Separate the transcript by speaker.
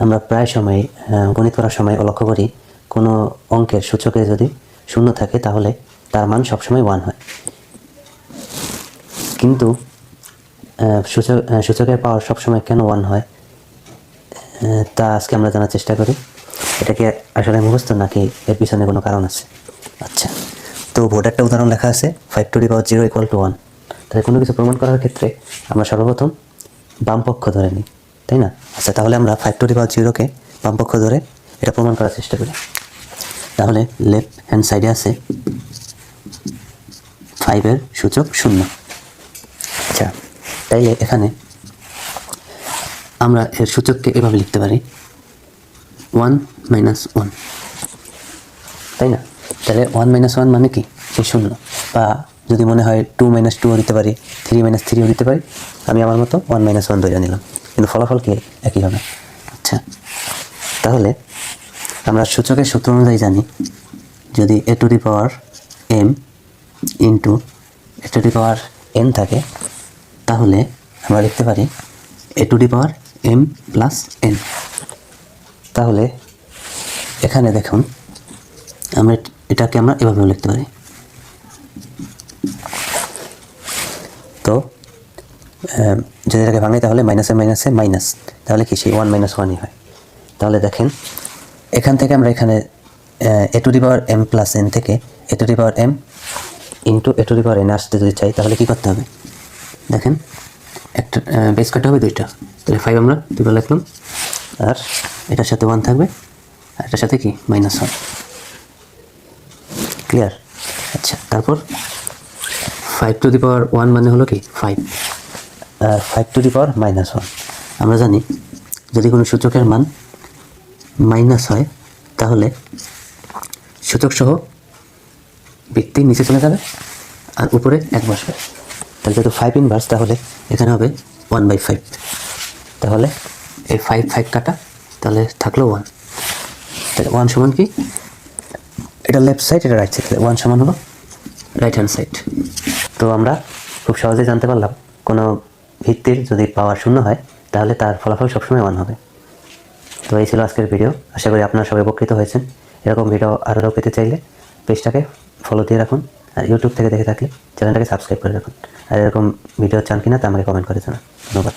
Speaker 1: আমরা প্রায় সময় গণিত করার সময় লক্ষ্য করি কোনো অঙ্কের সূচকে যদি শূন্য থাকে তাহলে তার মান সবসময় 1 হয়, কিন্তু সূচকের পাওয়ার সবসময় কেন 1 হয় তা আজকে আমরা জানার চেষ্টা করি। এটা কি আসলে মুখস্থ নাকি এর পিছনে কোনো কারণ আছে? আচ্ছা, তো বোর্ডে একটা উদাহরণ লেখা আছে 5 to the power 0 equal to 1। তাহলে কোনো কিছু প্রমাণ করার ক্ষেত্রে আমরা সর্বপ্রথম বাম পক্ষ ধরে নিই, তাই না? আচ্ছা, তাহলে আমরা 5 টু দি পাওয়ার 0কে বাম পক্ষ ধরে এটা প্রমাণ করার চেষ্টা করি। তাহলে লেফট হ্যান্ড সাইডে আছে 5-এর সূচক 0। আচ্ছা, তাইলে এখানে আমরা এর সূচককে এভাবে লিখতে পারি 1 - 1, তাই না? তাহলে 1 - 1 মানে কি? সেই 0। বা যদি মনে হয় 2 - 2ও দিতে পারি, 3 - 3ও দিতে পারি। আমি আমার মতো 1 - 1 ধরে নিলাম, কিন্তু ফলাফল কি একই হবে। আচ্ছা, তাহলে আমরা সূচকের সূত্র অনুযায়ী জানি যদি a to the power m into a to the power n থাকে, তাহলে আমরা লিখতে পারি a to the power m plus n। তাহলে এখানে দেখুন এটাকে আমরা এভাবেও লিখতে পারি। তো যদি এটাকে ভাঙাই তাহলে মাইনাসে মাইনাসে মাইনাস, তাহলে কি সেই 1 - 1ই হয়। তাহলে দেখেন এখান থেকে আমরা এখানে a to the power m plus n থেকে a to the power m into a to the power n আসতে যদি চাই তাহলে কী করতে হবে? দেখেন একটা বেস কাটতে হবে দুইটা, তাহলে 5 আমরা দুটো লিখলাম, আর এটার সাথে 1 থাকবে, আর এটার সাথে কি -1। ক্লিয়ার? আচ্ছা, তারপর 5 টু দি পাওয়ার 1 মানে হলো কি 5, আর 5 টু দি পাওয়ার -1। আমরা জানি যদি কোনো সূচকের মান মাইনাস হয় তাহলে সূচক সহ ব্যক্তি নিচে চলে যাবে আর উপরে 1 বসবে। তাহলে যেহেতু 5 ইনভার্স, তাহলে এখানে হবে 1/5। তাহলে এই 5 কাটা, তাহলে থাকলো 1। তাহলে 1 সমান কি? এটা লেফট সাইড, এটা রাইট সাইড, তাহলে 1 সমান হলো রাইট হ্যান্ড সাইড। তো আমরা খুব সহজেই জানতে পারলাম কোনো ভিত্তির যদি পাওয়ার 0 হয় তাহলে তার ফলাফল সবসময় 1 হবে। তো এই ছিল আজকের ভিডিও। আশা করি আপনারা সবাই উপকৃত হয়েছেন। এরকম ভিডিও আরও পেতে চাইলে পেজটাকে ফলো দিয়ে রাখুন, আর ইউটিউব থেকে দেখে থাকলে চ্যানেলটাকে সাবস্ক্রাইব করে রাখুন। আর এরকম ভিডিও চান কিনা তা আমাকে কমেন্ট করে জানান। ধন্যবাদ।